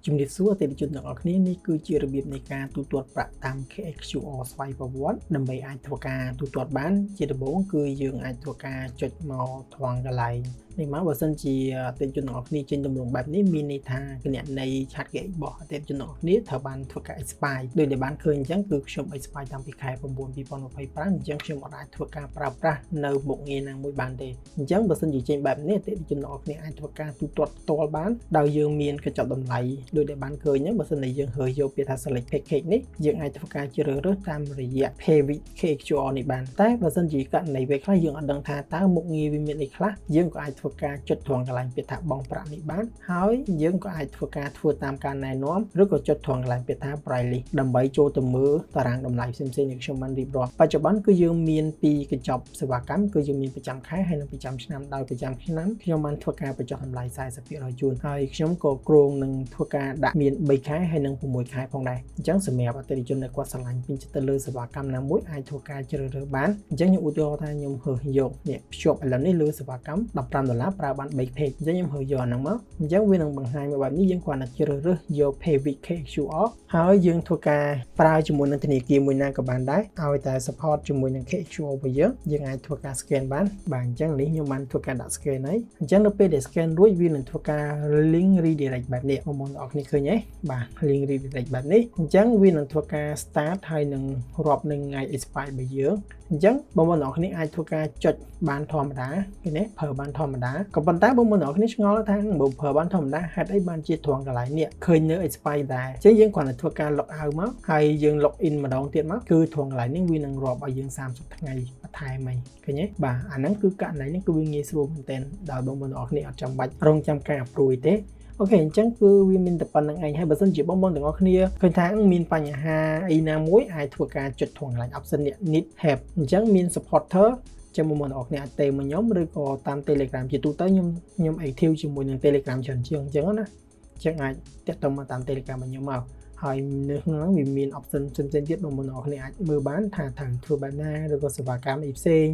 ជំរាបសួរអតិថិជនទាំងអស់គ្នានេះគឺជារបៀបនៃការទូទាត់ប្រាក់តាម KHQR ស្វ័យប្រវត្តិដើម្បីអាចធ្វើការទូទាត់បានជាដំបូងគឺយើងអាចធ្វើការចុចមកត្រង់កន្លែងនេះមកបើសិនជាអតិថិជនទាំងអស់គ្នាចេញទម្រង់បែបនេះមានន័យថាគណនីឆាតគេរបស់អតិថិជនទាំងអស់គ្នាត្រូវបានធ្វើការ expire ដោយដែលបានឃើញអញ្ចឹងគឺខ្ញុំ expire តាំងពីខែ9 2025អញ្ចឹងខ្ញុំអាចធ្វើការប្រើប្រាស់នៅមុខងារណាមួយបានទេអញ្ចឹងបើសិនជាចេញបែបនេះអតិថិជនទាំងអស់គ្នាអាចធ្វើការទូទាត់ផ្ទាល់បានដោយយើងមានកញ្ចប់តម្លៃដោយដែលបានឃើញហ្នឹងបើសិនជាយើងរើសយកពាក្យថា select package នេះយើងអាចធ្វើការជ្រើសរើសតាមរយៈ pay with KHQR នេះបានតែបើសិនជាករណីពេលខ្លះយើងអត់ដឹងថាតើមុខងារវាមានអីខ្លះយើងក៏អាចធ្វើការចុចត្រង់កន្លែងពាក្យថាបង់ប្រាក់នេះបានហើយយើងក៏អាចធ្វើការធ្វើតាមការណែនាំឬក៏ចុចត្រង់កន្លែងពាក្យថា price list ដើម្បីចូលទៅមើលតារាងតម្លៃផ្សេងៗដែលខ្ញុំបានរៀបរាប់បច្ចុប្បន្នគឺយើងមានពីរកញ្ចប់សេវាកម្មគឺយើងមានប្រចាំខែហើយនិងប្រចាំឆ្នាំដោយប្រចាំឆ្នាំខ្ញុំបានធ្វើការបញ្ចុះតម្លៃ 40% ជូនហើយខ្ញុំក៏គ្រោងនឹងធ្វើការដាក់មាន3ខែហើយនិង6ខែផងដែរអញ្ចឹងសម្រាប់អតិថិជនដែលគាត់ស្រឡាញ់ពេញចិត្តទៅលើសេវាកម្មណាមួយអាចធ្វើការជ្រើសរើសបានអញ្ចឹងខ្ញុំឧទាហរណ៍ថាខ្ញុំរើសយកនេះភ្ជាប់ឥឡូវនេះលើសេវាកម្ម$15ប្រើបាន3 page អញ្ចឹងខ្ញុំរើសយកអាហ្នឹងមកអញ្ចឹងវានឹងបង្ហាញមកបែបនេះយើងគ្រាន់តែជ្រើសរើសយក pay with KHQR ហើយយើងធ្វើការប្រើជាមួយនឹងធនាគារមួយណាក៏បានដែរឲ្យតែ support ជាមួយនឹង KHQR របស់យើងអាចធ្វើការ scan បានបាទអញ្ចឹងនេះខ្ញុំបានធ្វើការដាក់ scan ហើយអញ្ចឹងនៅពេលដែល scan រួចវានឹងធ្វើការ link redirect បែបនេះបងប្អូនទាំងអស់គ្នាឃើញទេបាទ link redirect បែបនេះអញ្ចឹងវានឹងធ្វើការ start ហើយនឹងរាប់នឹងថ្ងៃ expire របស់យើងអញ្ចឹងបងប្អូនទាំងអស់គ្នាអាចធ្វើការចុចបានធម្មតាឃើញទេប្រើបានធម្មតាក៏ប៉ុន្តែបងប្អូនទាំងអស់គ្នាឆ្ងល់ថាបើប្រើបានធម្មតាហេតុអីបានជាត្រង់កន្លែងនេះឃើញនៅ expire ដែរអញ្ចឹងយើងគ្រាន់តែធ្វើការ log out មកហើយយើង log in ម្ដងទៀតមកគឺត្រង់កន្លែងនេះវានឹងរាប់ឲ្យយើង30ថ្ងៃបន្ថែមឃើញទេបាទអាហ្នឹងគឺករណីនេះគឺវាងាយស្រួលមែនទែនដោយបងប្អូនទាំងអស់គ្នាអត់ចាំបាច់រងចាំការ approve ទេអូខេអញ្ចឹងគឺវាមានតែប៉ុណ្្នឹងឯងហើយបើសិនជាបងប្អូនទាំងអស់គ្នាឃើញថាមានបញ្ហាអីណាមួយអាចធ្វើការចុចត្រង់កន្លែង option នេះ need help អញ្ចឹងមាន supporter ចាំបងប្អូនទាំងអស់គ្នាអាចតាមខ្ញុំឬក៏តាម Telegram ជាទូទៅខ្ញុំ active ជាមួយនឹង Telegram ច្រើនជាងអញ្ចឹងណាអញ្ចឹងអាចតាក់ទងមកតាម Telegram របស់ខ្ញុំមកហើយនៅក្នុងហ្នឹងវាមាន option ផ្សេងៗទៀតបងប្អូនទាំងអស់គ្នាអាចមើលបានថាត្រូវធ្វើបែបណាឬក៏សេវាកម្មអីផ្សេង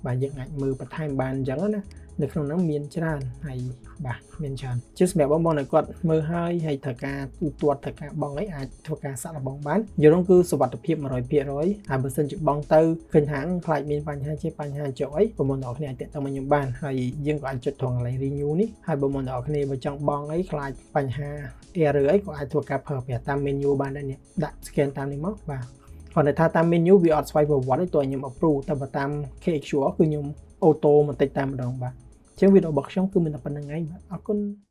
បាទយើងអាចមើលបន្ថែមបានអញ្ចឹងណានៅក្នុងហ្នឹងមានច្រើនហើយបាទមានច្រើនជាសម្រាប់បងប្អូនដែលគាត់មើលហើយត្រូវការទូទាត់ត្រូវការបង់អីអាចធ្វើការសាក់លបងបានយល់គឺសុវត្ថិភាព 100% ហើយបើសិនជាបង់ទៅឃើញថាខ្លាចមានបញ្ហាជាបញ្ហាចុះអីបងប្អូនទាំងអស់គ្នាអាចតាក់ទងមកខ្ញុំបានហើយយើងក៏អាចចុចត្រង់កន្លែង renew នេះហើយបងប្អូនទាំងអស់គ្នាបើចង់បង់អីខ្លាចបញ្ហា error អីក៏អាចធ្វើការប្រើប្រាស់តាម menu បានដែរនេះដាក់ scan តាមនេះមកបាទគាត់ថាតាម menu វាអត់ស្វ័យប្រវត្តិទេតើខ្ញុំ approve តែបើតាម KHQR គឺខ្ញុំអូតូបន្តិចតែម្ដងបាទអញ្ចឹងវីដេអូរបស់ខ្ញុំគឺមានតែប៉ុណ្្នឹងឯងបាទអរគុណ